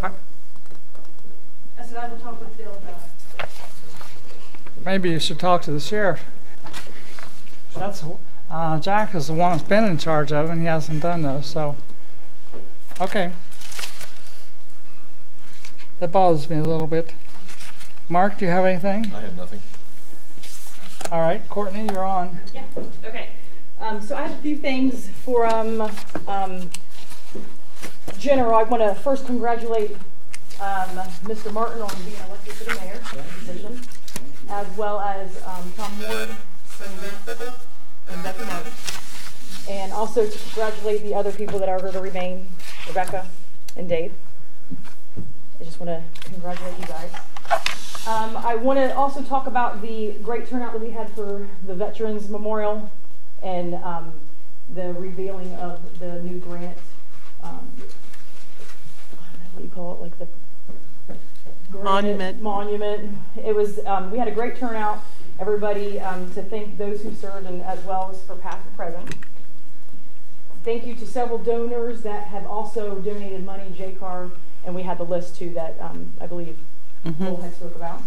I said I will talk with Bill about it. Maybe you should talk to the sheriff. That's Jack is the one that's been in charge of it, and he hasn't done those. So, okay, that bothers me a little bit. Mark, do you have anything? I have nothing. All right, Courtney, you're on. Yeah, okay. So I have a few things for General. I want to first congratulate Mr. Martin on being elected to the mayor position, as well as Tom Ward and Becky Martin. And also to congratulate the other people that are going to remain, Rebecca and Dave. I just want to congratulate you guys. I want to also talk about the great turnout that we had for the Veterans Memorial and the revealing of the new grant. I don't know what you call it, like the monument. It was. We had a great turnout. Everybody, to thank those who served, and as well as for past and present. Thank you to several donors that have also donated money. JCAR, and we had the list too that I believe Cole had spoke about.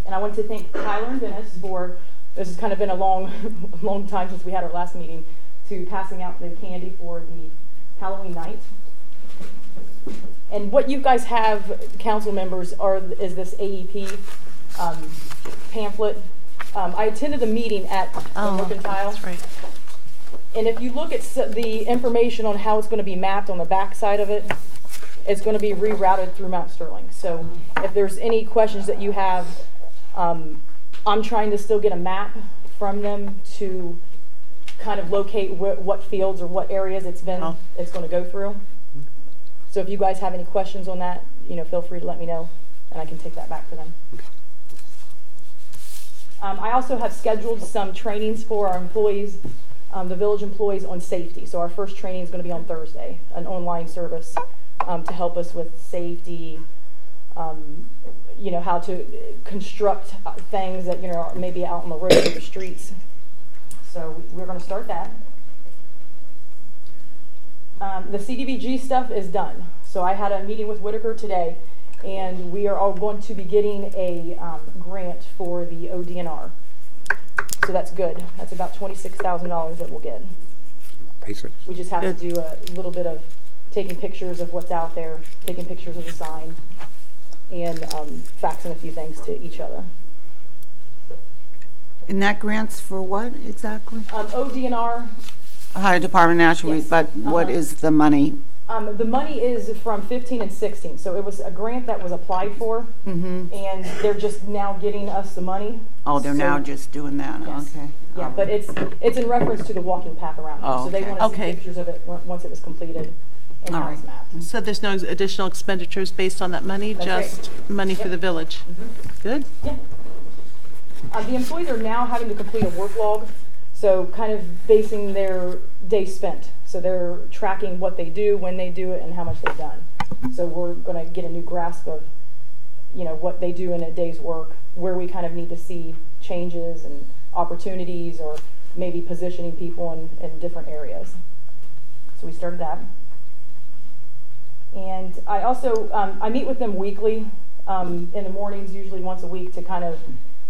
And I want to thank Tyler and Dennis for, this has kind of been a long time since we had our last meeting, to passing out the candy for the Halloween night. And what you guys have, council members, is this AEP pamphlet. I attended the meeting at the Mercantile. That's right. And if you look at the information on how it's going to be mapped on the back side of it, it's going to be rerouted through Mount Sterling. So if there's any questions that you have, I'm trying to still get a map from them to kind of locate what fields or what areas it's going to go through. So if you guys have any questions on that, feel free to let me know, and I can take that back to them. I also have scheduled some trainings for our employees, the village employees, on safety. So our first training is going to be on Thursday, an online service to help us with safety, how to construct things that, are maybe out on the road or the streets. So we're going to start that. The CDBG stuff is done. So I had a meeting with Whitaker today, and we are all going to be getting a grant for the ODNR. So that's good. That's about $26,000 that we'll get. We just have to do a little bit of taking pictures of what's out there, taking pictures of the sign, and faxing a few things to each other. And that grant's for what exactly? ODNR. Ohio Department of Natural Yes. But what is the money? The money is from 15 and 16. So it was a grant that was applied for, and they're just now getting us the money. Oh, they're now just doing that. Yes. Okay. Yeah, but it's in reference to the walking path around. Oh, so they okay. want to see pictures of it once it was completed and how it's mapped. So there's no additional expenditures based on that money, That's just right. money for the village. Good. Yeah. The employees are now having to complete a work log, so kind of basing their day spent. So they're tracking what they do, when they do it, and how much they've done. So we're going to get a new grasp of, what they do in a day's work, where we kind of need to see changes and opportunities, or maybe positioning people in different areas. So we started that. And I also, I meet with them weekly in the mornings, usually once a week, to kind of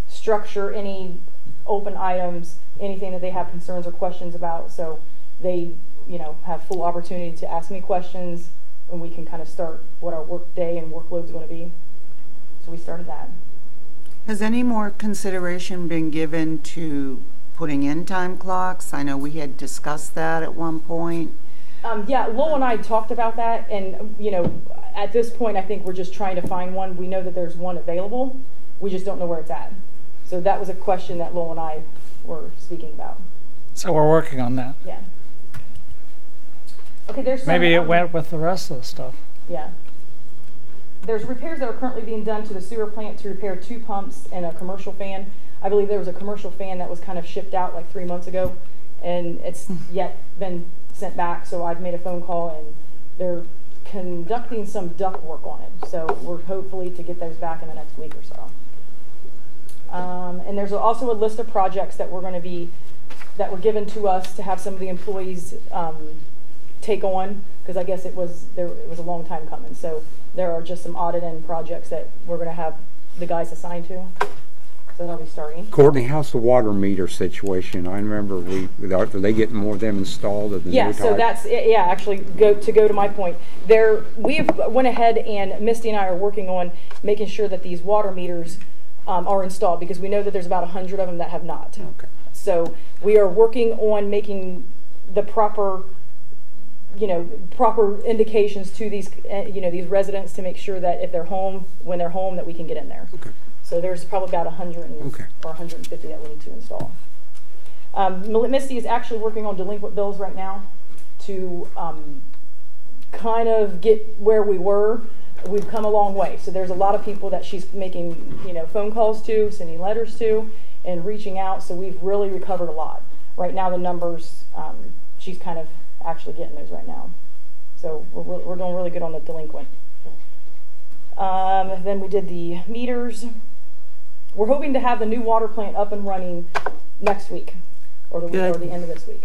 structure any open items, anything that they have concerns or questions about. So they, have full opportunity to ask me questions, and we can kind of start what our work day and workload is going to be. So we started that. Has any more consideration been given to putting in time clocks? I know we had discussed that at one point. Yeah, Lowell and I talked about that, and at this point I think we're just trying to find one. We know that there's one available, we just don't know where it's at. So that was a question that Lowell and I were speaking about. So we're working on that. Yeah. Okay, there's some, Maybe it went with the rest of the stuff. Yeah. There's repairs that are currently being done to the sewer plant to repair 2 pumps and a commercial fan. I believe there was a commercial fan that was kind of shipped out like 3 months ago, and it's yet been sent back. So I've made a phone call, and they're conducting some duct work on it. So we're hopefully to get those back in the next week or so. And there's also a list of projects that were given to us to have some of the employees take on, because I guess it was a long time coming. So there are just some audit end projects that we're going to have the guys assigned to. So that'll be starting. Courtney, how's the water meter situation? I remember are they getting more of them installed at the Yeah, new so type? that's, yeah, actually, go to my point. We've went ahead and Misty and I are working on making sure that these water meters are installed, because we know that there's about 100 of them that have not. Okay. So we are working on making the proper indications to these, these residents to make sure that if they're home, when they're home, that we can get in there. Okay. So there's probably about 100 Okay. or 150 that we need to install. Misty is actually working on delinquent bills right now to kind of get where we were. We've come a long way. So there's a lot of people that she's making, phone calls to, sending letters to, and reaching out. So we've really recovered a lot. Right now, the numbers, she's kind of actually getting those right now. So we're doing really good on the delinquent. Then we did the meters. We're hoping to have the new water plant up and running next week, or the end of this week.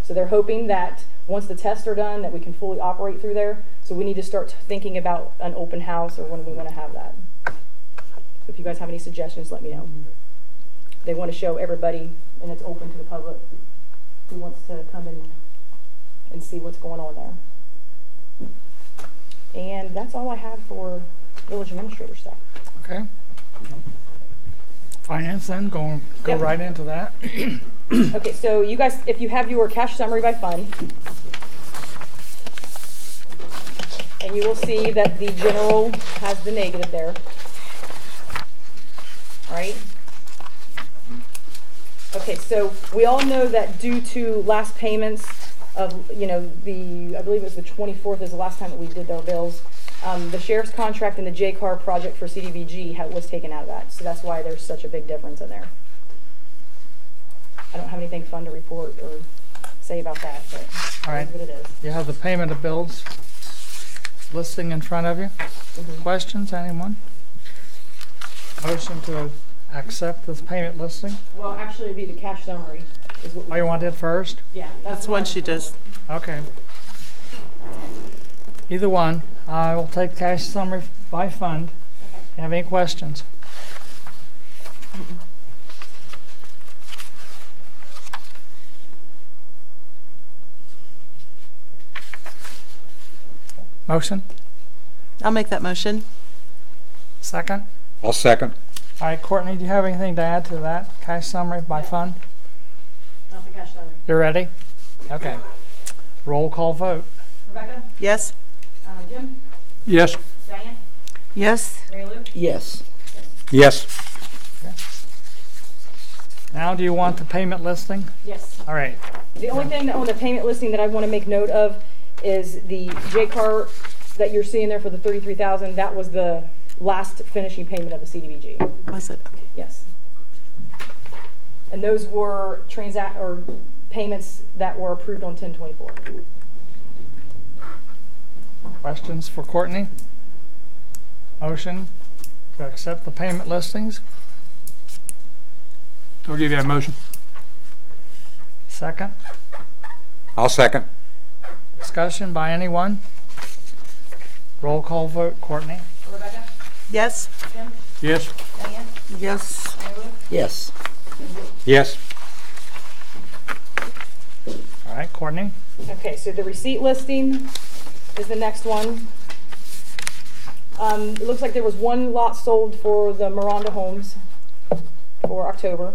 So they're hoping that once the tests are done, that we can fully operate through there. So we need to start thinking about an open house, or when we want to have that. So if you guys have any suggestions, let me know. They want to show everybody, and it's open to the public who wants to come in and see what's going on there. And that's all I have for village administrator stuff. Okay. Finance then, go Yep. right into that. Okay, so you guys, if you have your cash summary by fund, and you will see that the general has the negative there, right? Okay, so we all know that due to last payments of, I believe it was the 24th is the last time that we did our bills, the sheriff's contract and the J-Car project for CDBG was taken out of that. So that's why there's such a big difference in there. I don't have anything fun to report or say about that, but All right. that's what it is. You have the payment of bills listing in front of you. Questions, anyone? Motion to accept this payment listing? Well, actually, it'd be the cash summary. Is what Oh, you want it first? Yeah, That's one she does. Okay. Either one. I will take cash summary by fund. Have any questions? Motion? I'll make that motion. Second? I'll second. All right, Courtney, do you have anything to add to that cash summary by fund? Not the cash summary. You ready? Okay. Roll call vote. Rebecca? Yes? Jim? Yes. Diane? Yes? Mary Lou? Yes. Yes. Now, do you want the payment listing? Yes. All right. The only thing on the payment listing that I want to make note of is the J-Car that you're seeing there for the $33,000. That was the last finishing payment of the CDBG. Was it? Okay. Yes. And those were payments that were approved on 10/24. Questions for Courtney? Motion to accept the payment listings? I'll give you a motion. Second? I'll second. Discussion by anyone? Roll call vote. Courtney? Rebecca? Yes? Jim? Yes. Diane? Yes. Mary Lou? Yes. Yes. All right, Courtney? Okay, so the receipt listing is the next one. It looks like there was one lot sold for the Miranda Homes for October.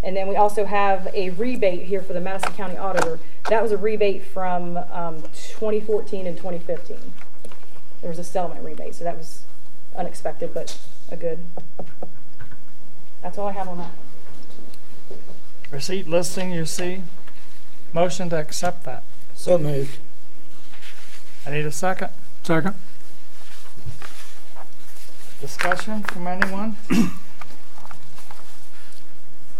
And then we also have a rebate here for the Madison County Auditor. That was a rebate from 2014 and 2015. There was a settlement rebate, so that was unexpected, but a good. That's all I have on that. Receipt listing you see? Motion to accept that. So moved. I need a second. Second. Discussion from anyone?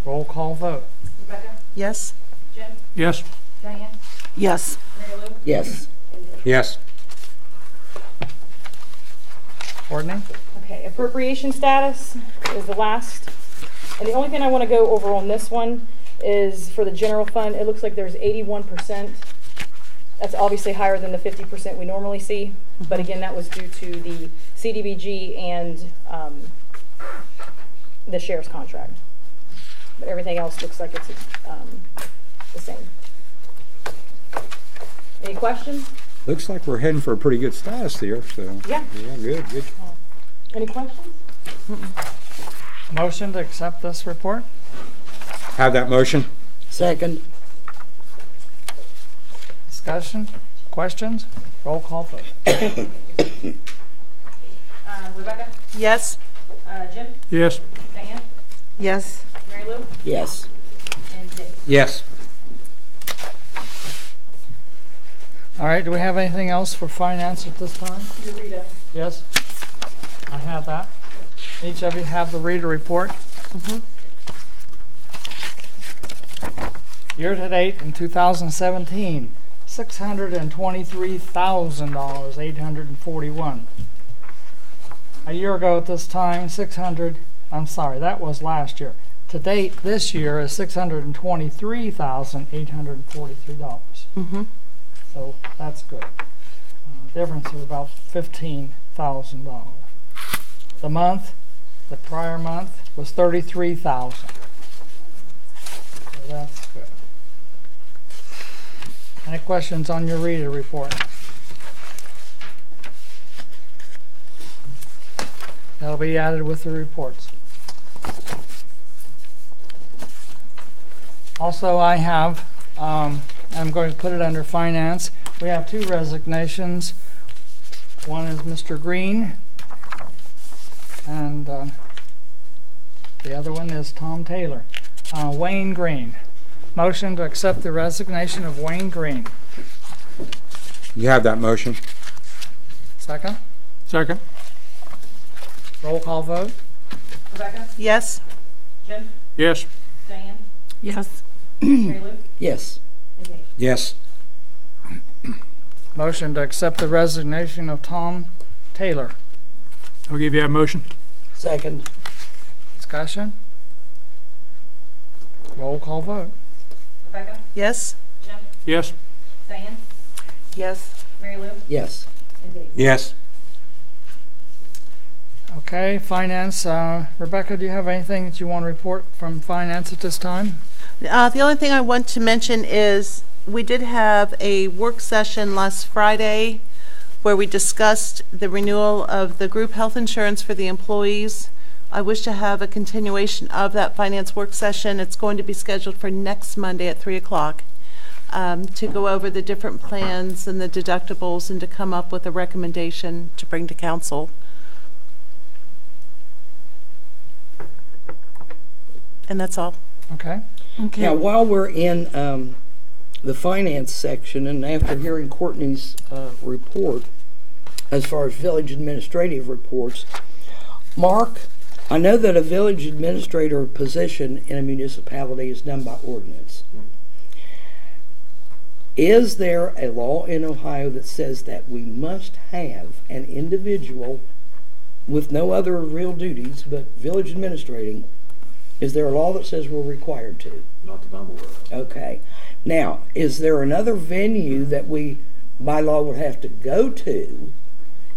Roll call vote. Rebecca? Yes? Jim? Yes. Diane? Yes. Mary Lou? Yes. Yes. Courtney? Okay, appropriation status is the last. And the only thing I want to go over on this one is for the general fund, it looks like there's 81% That's obviously higher than the 50% we normally see, but again, that was due to the CDBG and the sheriff's contract. But everything else looks like it's the same. Any questions? Looks like we're heading for a pretty good status here, so. Yeah. Yeah, good. Any questions? Motion to accept this report? Have that motion? Second. Discussion? Questions? Roll call vote. Rebecca? Yes? Jim? Yes. Diane? Yes. Mary Lou? Yes. And Dave? Yes. All right, do we have anything else for finance at this time? Rita? Yes? I have that. Each of you have the reader report. Year-to-date in 2017, $623,841. A year ago at this time, that was last year. To date, this year is $623,843. Mm-hmm. So that's good. Difference of about $15,000. The prior month was $33,000. So that's good. Any questions on your reader report? That'll be added with the reports. Also, I have, I'm going to put it under finance. We have 2 resignations. One is Mr. Green, and the other one is Tom Taylor. Wayne Green. Motion to accept the resignation of Wayne Green. You have that motion? Second? Second. Roll call vote. Rebecca? Yes? Jim? Yes. Diane? Yes. Mary Lou? Yes. And Dave? Yes. Motion to accept the resignation of Tom Taylor. I'll give you that motion. Second. Discussion? Roll call vote. Rebecca? Yes? Jim? Yes. Diane? Yes. Mary Lou? Yes. And Dave? Yes. Okay, finance. Rebecca, do you have anything that you want to report from finance at this time? The only thing I want to mention is we did have a work session last Friday where we discussed the renewal of the group health insurance for the employees. I wish to have a continuation of that finance work session. It's going to be scheduled for next Monday at 3 o'clock to go over the different plans and the deductibles and to come up with a recommendation to bring to council. And that's all. Okay. Now, while we're in the finance section, and after hearing Courtney's report, as far as village administrative reports, Mark, I know that a village administrator position in a municipality is done by ordinance. Is there a law in Ohio that says that we must have an individual with no other real duties but village administrating? Is there a law that says we're required to? Not that I'm aware of. Okay. Now, is there another venue that we, by law, would have to go to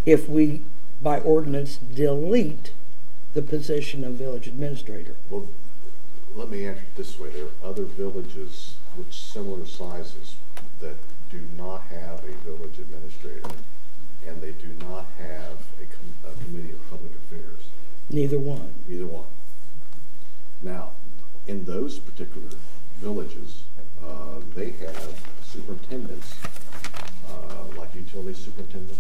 if we, by ordinance, delete the position of village administrator? Well, let me answer it this way. There are other villages with similar sizes that do not have a village administrator, and they do not have a committee of public affairs. Neither one. Either one. Now, in those particular villages, they have superintendents, like utility superintendent,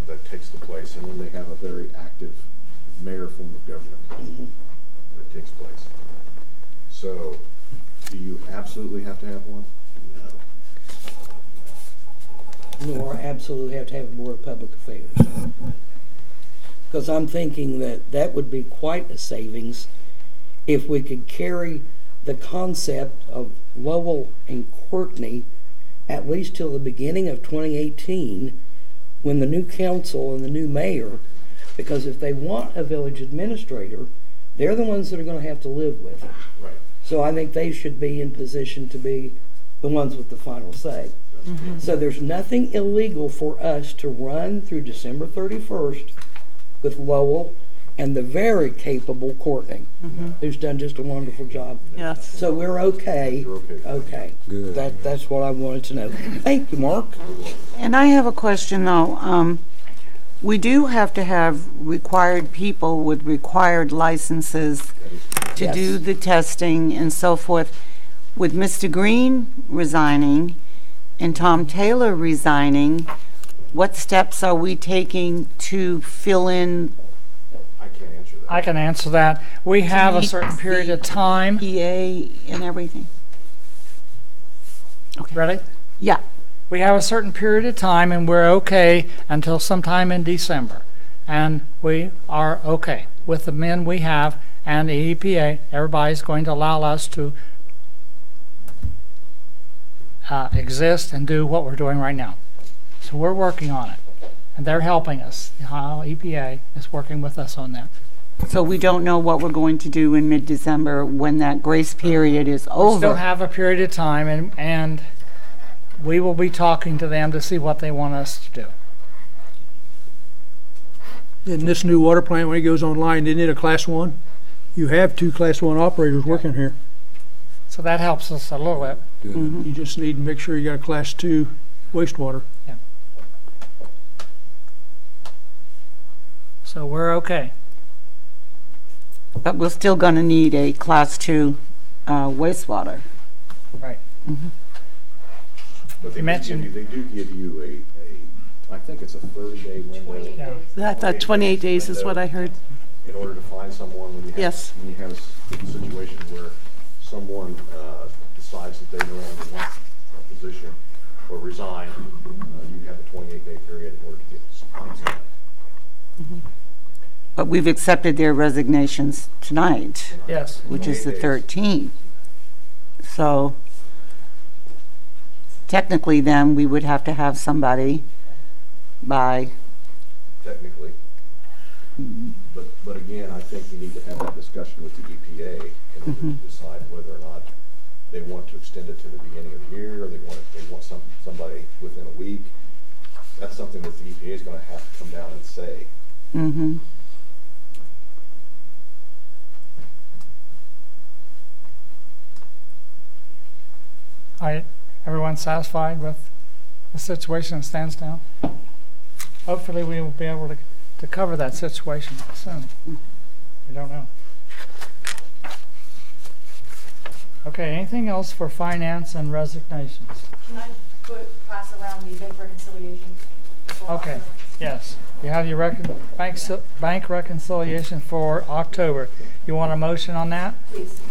that takes the place, and then they have a very active mayor form of government that takes place. So, do you absolutely have to have one? No. Nor absolutely have to have a board of public affairs. Because I'm thinking that that would be quite a savings if we could carry the concept of Lowell and Courtney at least till the beginning of 2018, when the new council and the new mayor, because if they want a village administrator, they're the ones that are going to have to live with it. Right. So I think they should be in position to be the ones with the final say. Yeah. So there's nothing illegal for us to run through December 31st with Lowell and the very capable Courtney, who's done just a wonderful job. Yes. So we're okay. You're okay. Okay. Good. That's what I wanted to know. Thank you, Mark. And I have a question though. We do have to have required people with required licenses to Yes. do the testing and so forth. With Mr. Green resigning and Tom Taylor resigning, what steps are we taking to fill in I can't answer that. I can answer that. We have a meet certain period the of time. PA and everything? Ready? Yeah. We have a certain period of time, and we're okay until sometime in December. And we are okay with the men we have and the EPA. Everybody's going to allow us to exist and do what we're doing right now. So we're working on it, and they're helping us. The Ohio EPA is working with us on that. So we don't know what we're going to do in mid-December when that grace period is We over. still have a period of time, and we will be talking to them to see what they want us to do. In this new water plant, when it goes online, isn't it a Class 1? You have 2 Class 1 operators working here. So that helps us a little bit. You just need to make sure you got a Class 2 wastewater. So we're okay. But we're still going to need a Class 2 wastewater. Right. But they You mentioned- they do give you I think it's a 30-day window. Yeah. I thought 28 days is what I heard. In order to find someone when you have, Yes. when you have a situation where someone decides that they no longer want a position or resign, you have a 28-day period in order to get someone. But we've accepted their resignations tonight, Yes. which is the 28 days. 13th. So technically then, we would have to have somebody by, Technically. But again, I think you need to have that discussion with the EPA in order to decide whether or not they want to extend it to the beginning of the year, or they want somebody within a week. That's something that the EPA is going to have to come down and say. mm-hmm. All right. Everyone satisfied with the situation that stands now? Hopefully we will be able to cover that situation soon. We don't know. Okay, anything else for finance and resignations? Can I pass around the bank reconciliation? Okay, yes. You have your bank reconciliation for October. You want a motion on that, Please.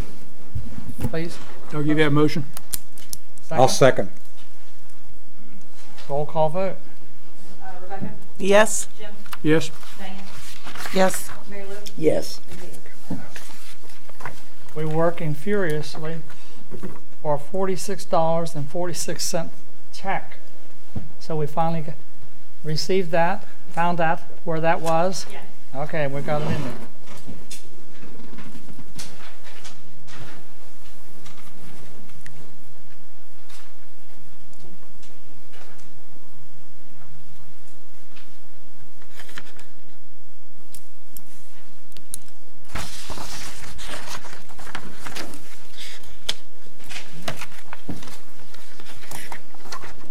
please? I'll give you that motion. I'll second. Roll call vote. Rebecca? Yes? Jim? Yes? Diane? Yes. Mary Lou? Yes. And David? We're working furiously for a $46.46 check. So we finally received that, found out where that was. Yeah. Okay, we got it in there.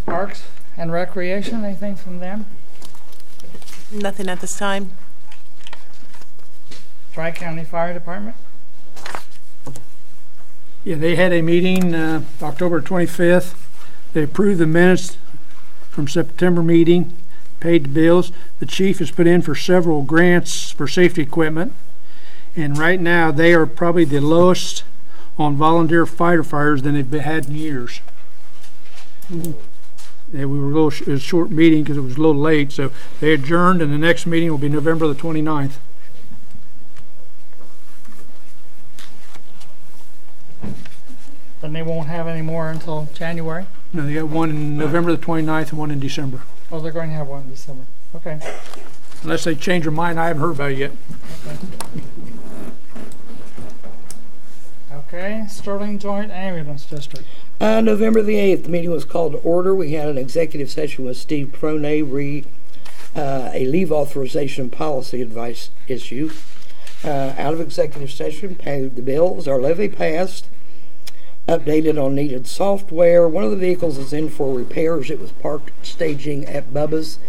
Parks and Recreation, anything from them? Nothing at this time. Tri-County Fire Department? Yeah, they had a meeting October 25th. They approved the minutes from September meeting, paid the bills. The chief has put in for several grants for safety equipment. And right now, they are probably the lowest on volunteer firefighters than they've had in years. Yeah, we were a little, it was a short meeting because it was a little late, so they adjourned, and the next meeting will be November the 29th. Then they won't have any more until January? No, they got one in November the 29th and one in December. Oh, they're going to have one in December. Okay. Unless they change their mind, I haven't heard about it yet. Okay, Sterling Joint Ambulance District. November the 8th, the meeting was called to order. We had an executive session with Steve Prone, a leave authorization policy advice issue. Out of executive session, paid the bills, our levy passed, updated on needed software. One of the vehicles is in for repairs. It was parked staging at Bubba's,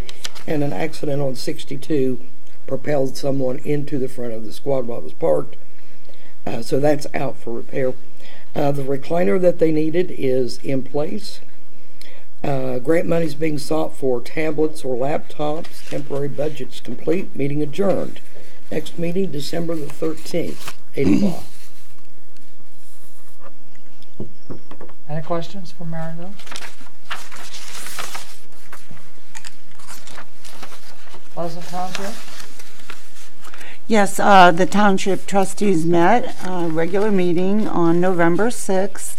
and an accident on 62 propelled someone into the front of the squad while it was parked. So that's out for repair. The recliner that they needed is in place. Grant money is being sought for tablets or laptops. Temporary budget's complete. Meeting adjourned. Next meeting, December the 13th, 8 o'clock. Any questions for Mary Lou? Pleasant Township? Yes, the township trustees met, regular meeting on November 6th.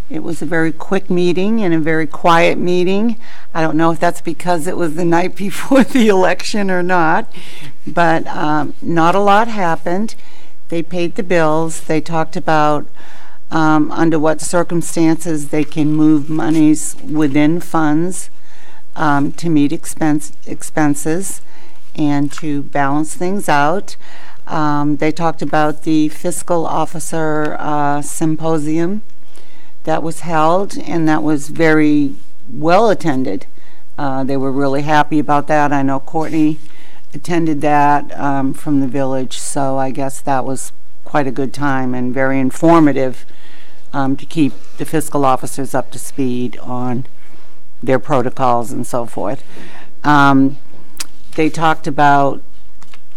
It was a very quick meeting and a very quiet meeting. I don't know if that's because it was the night before the election or not, but not a lot happened. They paid the bills. They talked about under what circumstances they can move monies within funds to meet expenses and to balance things out. They talked about the fiscal officer symposium that was held, and that was very well attended. They were really happy about that. I know Courtney attended that from the village, so I guess that was quite a good time and very informative to keep the fiscal officers up to speed on their protocols and so forth. They talked about,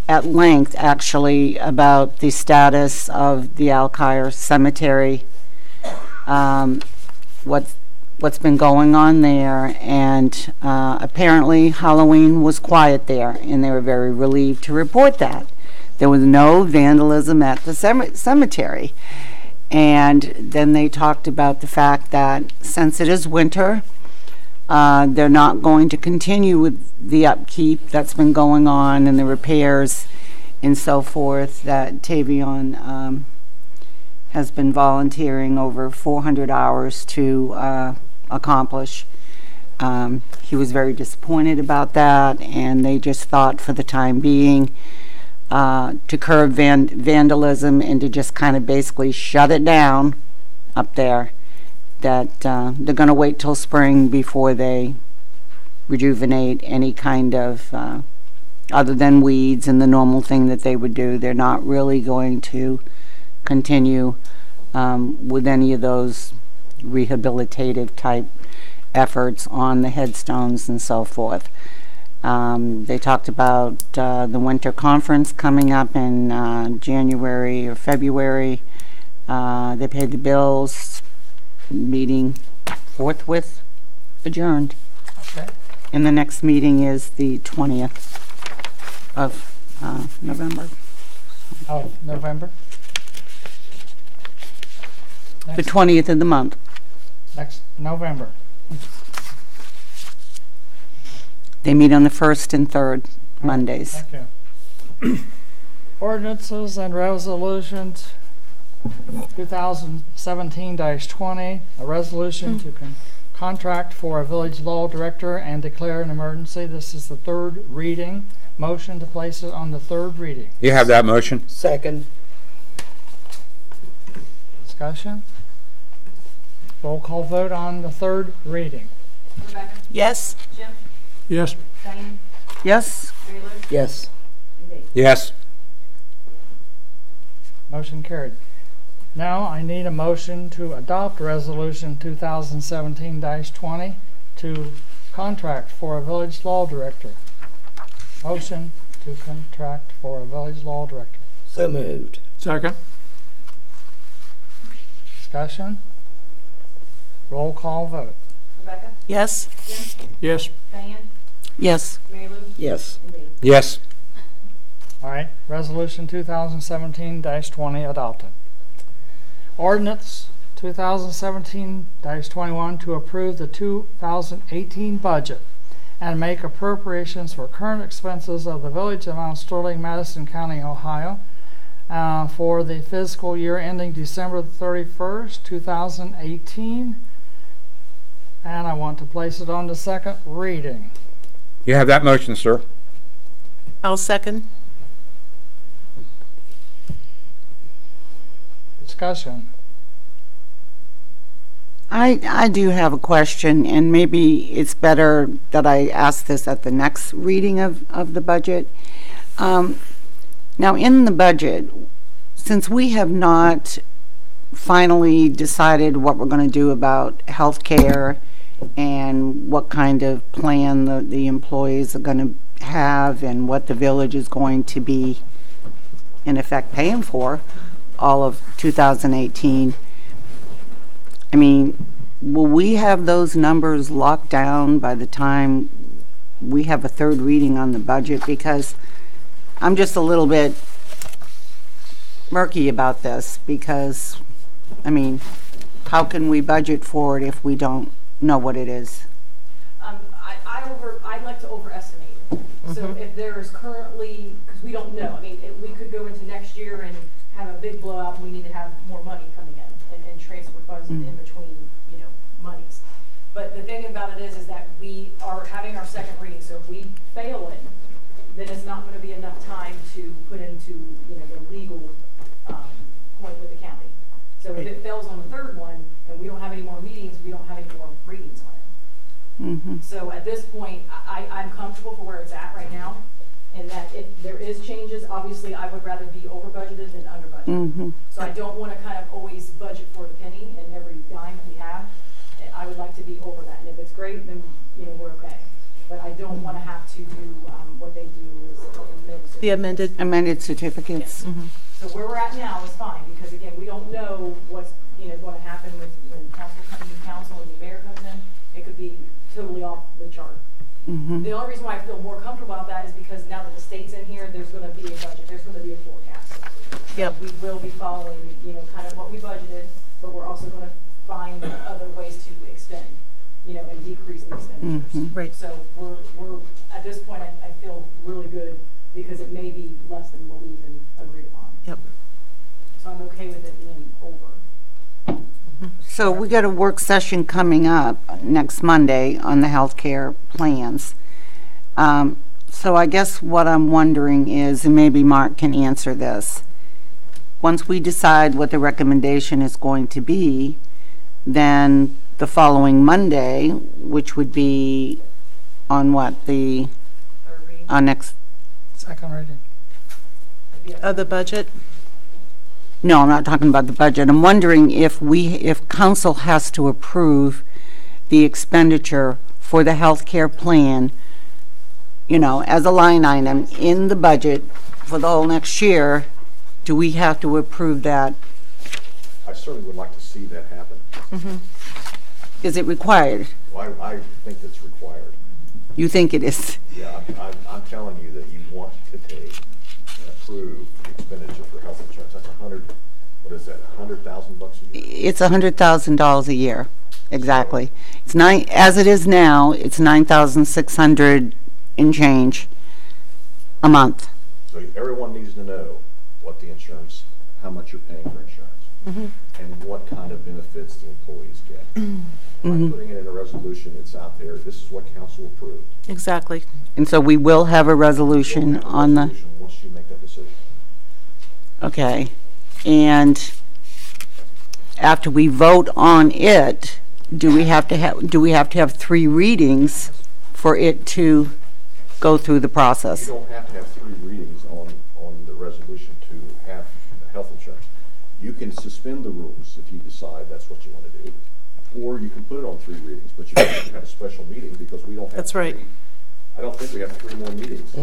at length actually, about the status of the Alkire Cemetery, what's been going on there, and apparently Halloween was quiet there, and they were very relieved to report that. There was no vandalism at the cemetery. And then they talked about the fact that since it is winter, they're not going to continue with the upkeep that's been going on and the repairs and so forth, that Tavion has been volunteering over 400 hours to accomplish. He was very disappointed about that, and they just thought for the time being to curb vandalism and to just kind of basically shut it down up there, that they're going to wait till spring before they rejuvenate any kind of, other than weeds and the normal thing that they would do. They're not really going to continue with any of those rehabilitative type efforts on the headstones and so forth. They talked about the winter conference coming up in January or February. They paid the bills. Meeting forthwith adjourned. Okay. And the next meeting is the 20th of November. Oh, November? The 20th of the month. Next November. They meet on the 1st and 3rd Mondays. Thank you. Ordinances and resolutions 2017-20, a resolution to contract for a village law director and declare an emergency. This is the third reading. Motion to place it on the third reading. You have that motion? Second. Discussion? Roll call vote on the third reading. Rebecca? Yes? Jim? Yes. Diane? Yes? Mary Lou? Yes. And Dave? Yes. Motion carried. Now I need a motion to adopt resolution 2017-20 to contract for a village law director. Motion to contract for a village law director. So moved. Second. Discussion? Roll call vote. Rebecca? Yes? Jim? Yes. Diane? Yes. Mary Lou? Yes. And Dave? Yes. All right, resolution 2017-20 adopted. Ordinance 2017-21 to approve the 2018 budget and make appropriations for current expenses of the Village of Mount Sterling, Madison County, Ohio, for the fiscal year ending December 31st, 2018. And I want to place it on the second reading. You have that motion, sir. I'll second. Discussion. I do have a question, and maybe it's better that I ask this at the next reading of the budget. Now, in the budget, since we have not finally decided what we're going to do about health care and what kind of plan the employees are going to have and what the village is going to be, in effect, paying for all of 2018, I mean, will we have those numbers locked down by the time we have a third reading on the budget? Because I'm just a little bit murky about this, because, I mean, how can we budget for it if we don't know what it is? I'd like to overestimate it. So if there is currently, because we don't know, I mean, we could go into next year and have a big blowout and we need to have more money coming in and transfer funds in between, you know, monies. But the thing about it is that we are having our second reading, so if we fail it, then it's not going to be enough time to put into, you know, the legal point with the county. So if it fails on the third one and we don't have any more meetings, we don't have any more readings on it. So at this point, I'm comfortable for where it's at right now, and that if there is changes, obviously I would rather be over budgeted than under budgeted. So I don't want to kind of always budget for the penny and every dime that we have. I would like to be over that, and if it's great, then, you know, we're okay. But I don't want to have to do what they do is The Amended certificates? So where we're at now is fine, because again, we don't know what's, you know, going to happen with when council comes in, council and the mayor comes in. It could be totally off the chart. The only reason why I feel more comfortable about that is because now that the state's in here, there's going to be a budget, there's going to be a forecast. Yep. We will be following, you know, kind of what we budgeted, but we're also going to find other ways to expend, you know, and decrease the expenditures. Right. So we're at this point, I feel really good because it may be less than what we even agreed upon. Yep. So I'm okay with it being over. So we got a work session coming up next Monday on the healthcare plans. So I guess what I'm wondering is, and maybe Mark can answer this, once we decide what the recommendation is going to be, then the following Monday, which would be on what, the, Third reading. on next, Second reading. The budget? no, I'm not talking about the budget. I'm wondering if council has to approve the expenditure for the healthcare plan, you know, as a line item in the budget for the whole next year. Do we have to approve that? I certainly would like to see that happen. Is it required? Well, I think it's required. You think it is? Yeah, I'm telling you that you want to take and approve the expenditure for health insurance. That's what is that, $100,000 a year? It's $100,000 a year, exactly. It's as it is now, it's $9,600 and change a month. So everyone needs to know what the insurance, how much you're paying for insurance, and what kind of benefits the employees get. I'm putting it in a resolution, it's out there, this is what council approved. Exactly. And so we will have a You'll resolution have a on the, resolution once you make that decision. okay. And after we vote on it, do we have to have 3 readings for it to go through the You process? don't have to have 3 readings on the resolution to have health insurance. You can suspend the rules if you decide that's what you want to do. Or you can put it on 3 readings, but you don't have to have a special meeting because we don't have That's right. I don't think we have 3 more meetings.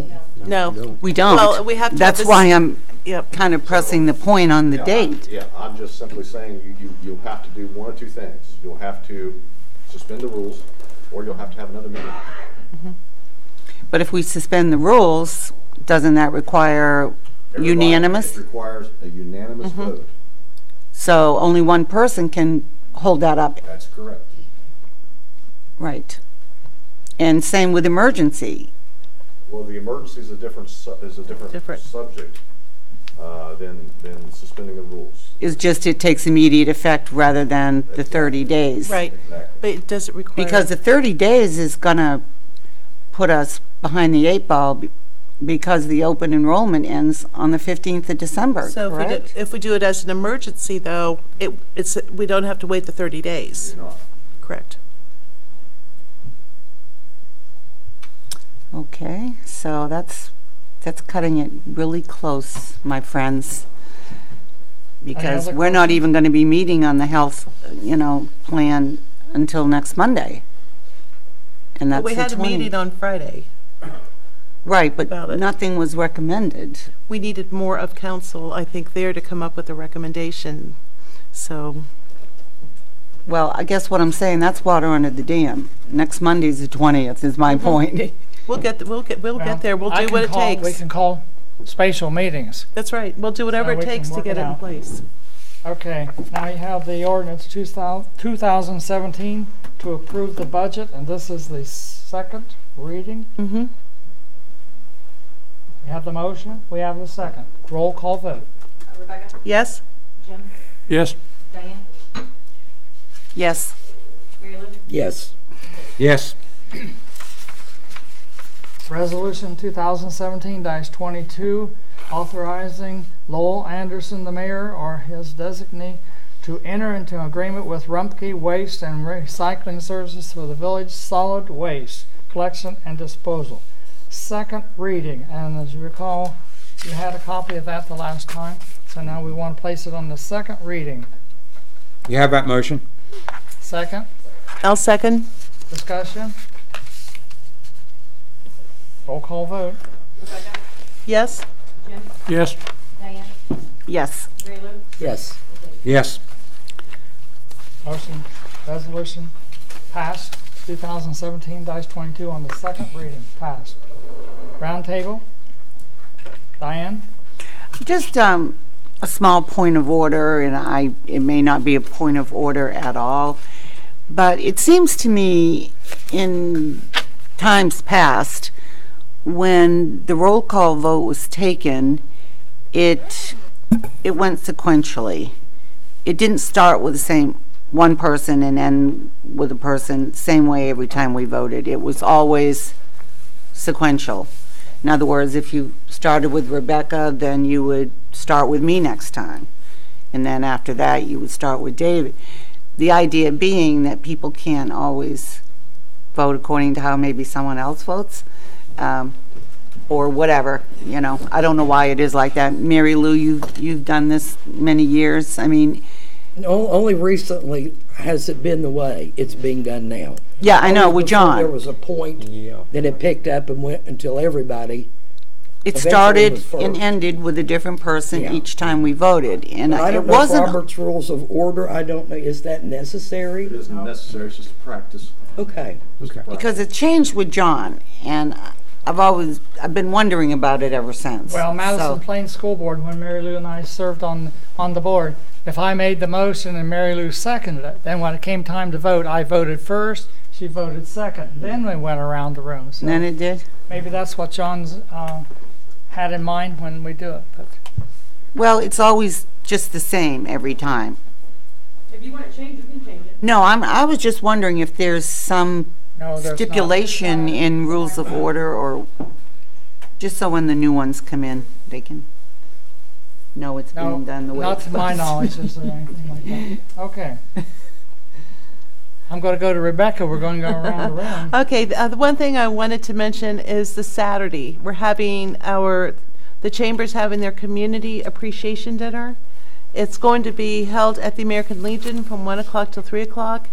No. We don't. Well, we have to have That's this- why I'm Yep. kind of pressing the point on the Yeah, date. I'm just simply saying you'll have to do one or 2 things. You'll have to suspend the rules, or you'll have to have another meeting. But if we suspend the rules, doesn't that require Everybody- unanimous? It requires a unanimous vote. So only one person can hold that up, That's correct. right? And same with emergency. Well, the emergency is a different Different. subject. than suspending the rules. It's just it takes immediate effect rather than the 30 days. Right, Exactly. but it doesn't require. Because the 30 days is gonna put us behind the 8 ball because the open enrollment ends on the 15th of December, So correct? if we do it as an emergency, though, we don't have to wait the 30 days. You're not. Correct. Okay, so that's cutting it really close, my friends. Because other we're not questions? even gonna be meeting on the health, plan until next Monday. And that's But we the had a 20th. meeting on Friday. Right, about but it. nothing was recommended. We needed more of council, I think, there to come up with a recommendation. So, Well, I guess what I'm saying, that's water under the dam. Next Monday's the 20th is my point. we'll get there. We'll Well, get there. We'll I do what can it call- We takes. can call spatial meetings. That's right. We'll do whatever So it we can takes to work get it it in out. place. Okay, now you have the ordinance 2017 to approve the budget, and this is the second reading. Mm-hmm. We have the motion, we have the second. Roll call vote. Rebecca? Yes? Jim? Yes, Diane? Yes. Mary Lou? Yes. Yes. Resolution 2017-22, authorizing Lowell Anderson, the mayor, or his designee, to enter into an agreement with Rumpke Waste and Recycling Services for the village solid waste collection and disposal. Second reading, and as you recall, you had a copy of that the last time, so now we want to place it on the second reading. You have that motion? Second, I'll second. discussion. Roll call vote. Rebecca? Yes? Jim? yes, Diane? Yes. Mary Lou? Yes. Yes. Motion, resolution passed, 2017-22 on the second reading, passed. Round table. Diane? Just a small point of order, and it may not be a point of order at all, but it seems to me in times past, when the roll call vote was taken, it went sequentially. It didn't start with the same one person and end with a person same way every time we voted. It was always sequential. In other words, if you started with Rebecca, then you would start with me next time. And then after that, you would start with David. The idea being that people can't always vote according to how maybe someone else votes, or whatever, I don't know why it is like that. Mary Lou, you've done this many years. I mean, Only recently has it been the way it's being done now. yeah, I know, Only with before John. There was a point that it picked up and went until everybody. It eventually started was first. and ended with a different person Yeah. each time we voted, and But I it don't know if wasn't. Robert's Rules of Order, I don't know, is that necessary? It isn't necessary, it's just a practice. Okay. Just a practice. Because it changed with John, and I've been wondering about it ever since. Well, Madison So- Plains School Board, when Mary Lou and I served on the board, if I made the motion and Mary Lou seconded it, then when it came time to vote, I voted first, she voted second, then we went around the room. So And then it did? maybe that's what John's had in mind when we do it. But Well, it's always just the same every time. If you want to change, you can change it. No, I was just wondering if there's some no, there's stipulation in rules of order, or just so when the new ones come in, they can know it's not. being done the No, way not it's to my supposed. knowledge is there anything like that. Okay. I'm going to go to Rebecca. We're going to go around the room. Okay, the one thing I wanted to mention is the Saturday. We're having the Chamber's having their Community Appreciation Dinner. It's going to be held at the American Legion from 1 o'clock till 3 o'clock.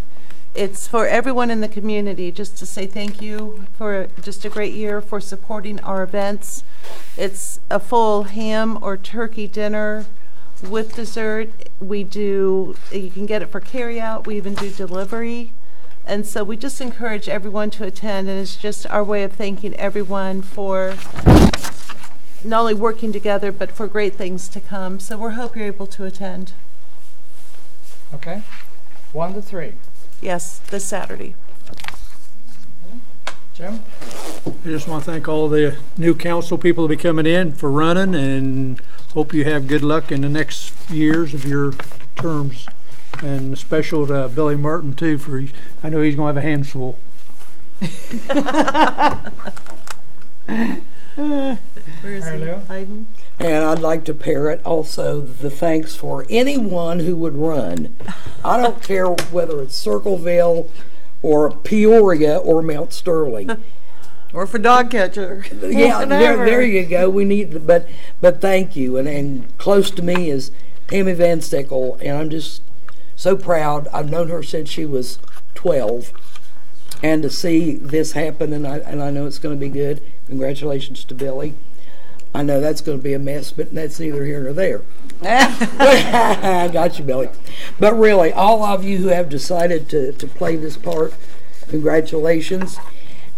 It's for everyone in the community, just to say thank you for just a great year, for supporting our events. It's a full ham or turkey dinner with dessert. You can get it for carryout. We even do delivery. And so we just encourage everyone to attend, and it's just our way of thanking everyone for not only working together, but for great things to come. So we hope you're able to attend. Okay. 1 to 3. Yes, this Saturday. Jim? I just want to thank all the new council people to be coming in for running, and hope you have good luck in the next years of your terms. And special to Billy Martin too, for I know he's gonna have a handful. Where is Mary he? Lou? Hayden? And I'd like to parrot also the thanks for anyone who would run. I don't care whether it's Circleville or Peoria or Mount Sterling. Or for dog catcher. Yeah, there Whatever. you go. We need, but thank you. And close to me is Tammy Van Stickle, and I'm just so proud. I've known her since she was 12, and to see this happen, and I know it's going to be good. Congratulations to Billy. I know that's going to be a mess, but that's neither here nor there. I got you, Billy. But really, all of you who have decided to play this part, congratulations.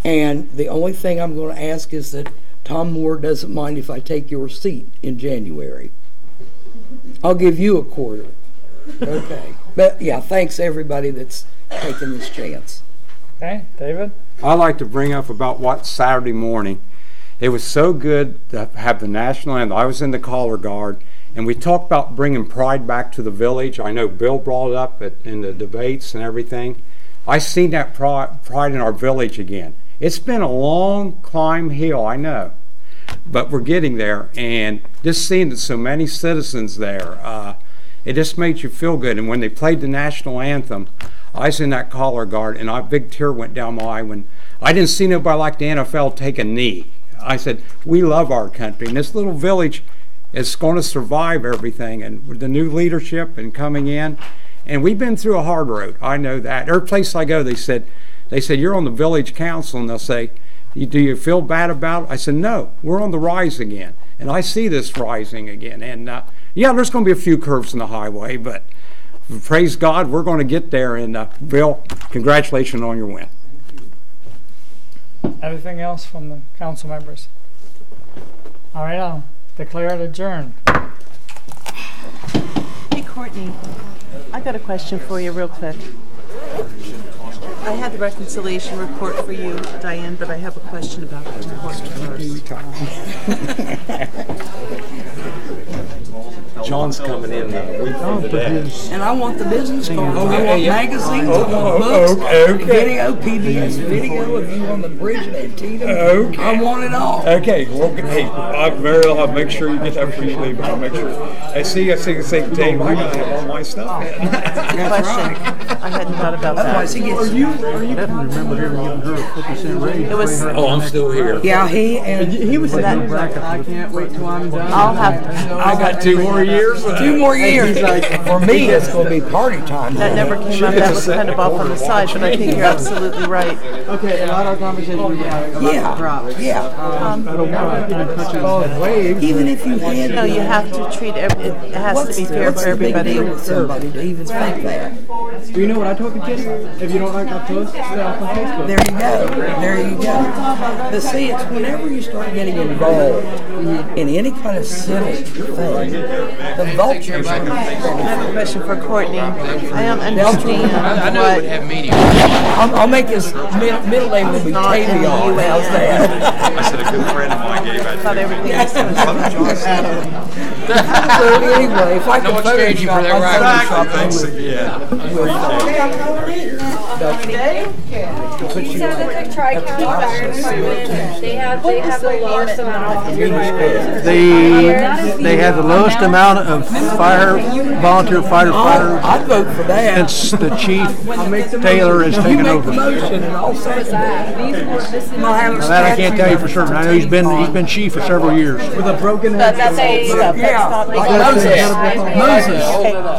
And the only thing I'm going to ask is that Tom Moore doesn't mind if I take your seat in January. I'll give you a quarter. Okay. But yeah, thanks everybody that's taken this chance. Okay, David? I'd like to bring up about what Saturday morning. It was so good to have the national anthem. I was in the color guard, and we talked about bringing pride back to the village. I know Bill brought it up in the debates and everything. I seen that pride in our village again. It's been a long climb hill, I know, but we're getting there. And just seeing so many citizens there, it just made you feel good. And when they played the national anthem, I was in that collar guard, and a big tear went down my eye when I didn't see nobody like the NFL take a knee. I said, we love our country, and this little village is going to survive everything, and with the new leadership and coming in, and we've been through a hard road. I know that. Every place I go, they said, you're on the village council, and they'll say, do you feel bad about it? I said, no, we're on the rise again, and I see this rising again. And yeah, there's going to be a few curves in the highway, but praise God, we're going to get there. And Bill, congratulations on your win. Anything else from the council members? All right, I'll declare it adjourned. Hey, Courtney, I got a question for you real quick. I had the reconciliation report for you, Diane, but I have a question about the report first. John's coming in a week from today. And I want the business card. I want magazines, I want books, video, PBS video of you on the bridge at Antietam. Okay. I want it all. Okay, well, hey, I'll make sure you get that before you leave. I'll make sure. I see, Dave, I gotta have all my stuff in. Question. I hadn't thought about Otherwise, he that. gets. Definitely remember him giving her a 50-cent raise. It was, Oh, I'm still here. Yeah, he was that, I can't wait till I'm done. I'll have, I got 2 more years. 2 more years. For me, it's going to be party time. that never came up. That was kind of off on the side, but I think you're absolutely right. Okay, a lot of conversation we had about drops. Yeah. I don't want to even touch his waves. Even if you had. No, you have to treat it has to be fair for everybody. What's the big deal with somebody to even think that? Do you know what I told the kids? If you don't like my post, stay off on Facebook. There you go. There you go. But see, it's whenever you start getting involved in any kind of civic thing, the vultures are. I have a question for Courtney. I don't understand what. I'll make his middle name will be Not in the Tavion. How's that? I said a good friend of mine gave I that. thought everything was So anyway, if I could Photoshop, I'd Photoshop Thanks him again. He said that the Tri-County Fire Department, they have the lowest amount of. They have the lowest amount of volunteer firefighters I'd vote for that. since the chief Taylor has You taken make the over. motion and I'll second it. I'll have a Now, that I can't statue. tell you for certain. I know he's been chief for several years. With a broken But head. that's a stuff. Yeah, That's not like legal. Moses.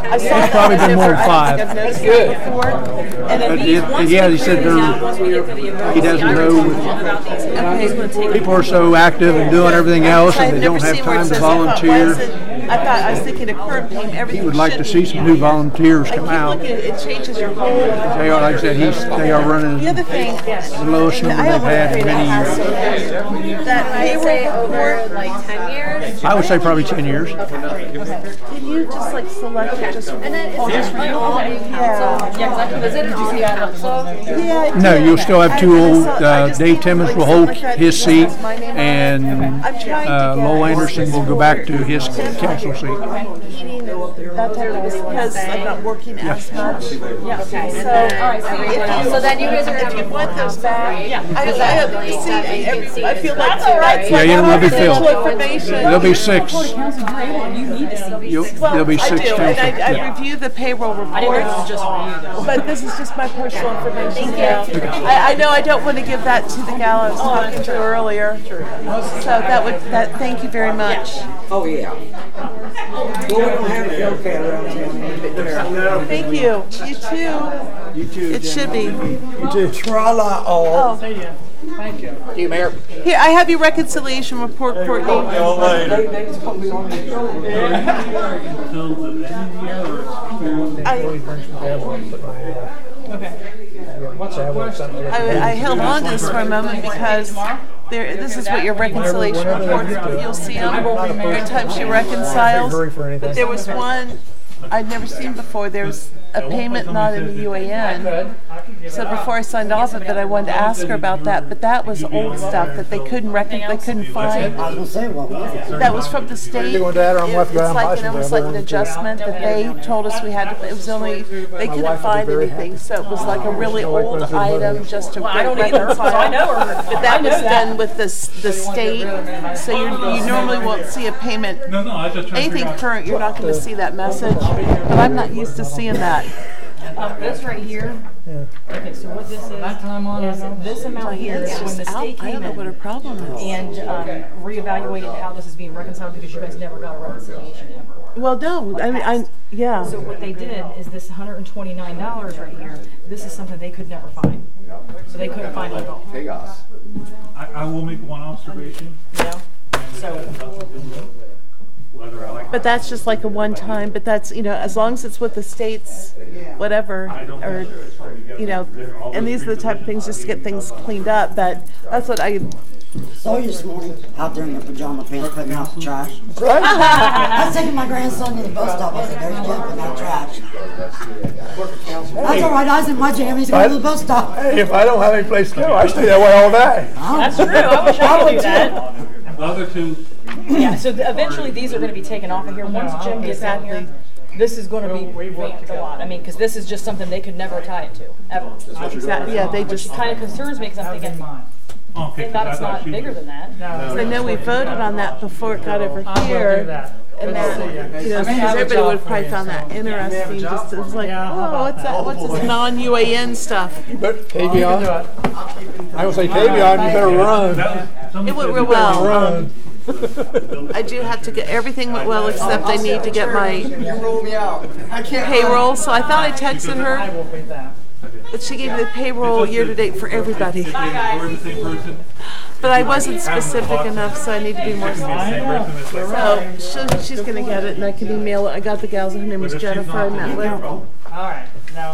I saw It's probably been more than 5. That's good. And then He said he doesn't know. People are so active and doing everything else, and they don't have time to volunteer. I was thinking a current name, everything. He would like to see some new volunteers I come keep out. looking, it changes your whole. They are, like I said, they are running The other thing, the lowest number I they've had in many years. that I'd say payroll over like 10 years. I would say probably 10 years. years. Can you just like select it just? And then it's just all the council. Yeah, because is it an all council? Yeah. No, you'll still have two old, Dave Timmons will hold like his seat, and I'm trying to get Lowell Anderson will go back to his council seat. eating that type of thing because I'm not working as much. Yeah, okay. So, All right, so then you guys are if you want those back, Yeah. I feel like Yeah, you will be filled. information. There'll be six. There'll be I six do, and council. I review the payroll reports, but this is just my personal information. I know I don't want to give that to the gal I was talking to earlier. So thank you very much. Oh, yeah. Well, we don't have a Hellcat around town. Thank you. You too. You too. It should be. You too. Tra-la all. Thank you. Thank you, Mayor. Here, I have your reconciliation report, Courtney. They just gonna be on the show. I held on to this for a moment because this is what your reconciliation report, you'll see them every time she reconciles. But there was one I'd never seen before. There's a payment not in the UAN. So before I signed off of it, I wanted to ask her about that, but that was old stuff that they couldn't find. I was gonna say, well, That was from the state. It's like almost like an adjustment that they told us we had to, it was only, they couldn't find anything, so it was like a really old item just to reconcile. I know her. But that was done with the state, so you normally won't see a payment, anything current, you're not gonna see that message, but I'm not used to seeing that. This right here. Okay, so what this is this amount here is when the state I came don't know what her in problem is. and reevaluated how this is being reconciled because you guys never got a reconciliation ever. Well, no, I mean, yeah. So what they did is this $129 right here, this is something they could never find. So they couldn't find it at all. Chaos. I will make one observation. You know? So Whether I like But that's just like a one-time, but that's, as long as it's with the states, whatever, or, and these are the type of things just to get things cleaned up, but that's what I, Saw you this morning out there in your pajama pants putting out the trash. I was taking my grandson to the bus stop. I said, there's Jeff putting out trash. That's all right. I was in my jammies going to the bus stop. Hey, if I don't have any place to go, I stay that way all day. that's true. I wish I could do that. the other two. Yeah, so eventually these are going to be taken off of here. Once Jim gets out here, this is going to be revamped a lot. I mean, because this is just something they could never tie it to, ever. exactly, yeah, they just, Kind of concerns me because I'm thinking, Okay, thank God it's not bigger than that. I know we voted on that before it got over here. And that, because everybody would have probably found that interesting, just, it was like, oh, what's that, what's this non-UAN stuff? Tavion, I would say Tavion, you better run. It went real well. I do have to get, everything went well except I need to get my payroll, so I thought I texted her, but she gave me the payroll year-to-date for everybody. But I wasn't specific enough, so I need to be more specific. So she's gonna get it, and I can email it. I got the gal's, her name was Jennifer, I met with. All right, now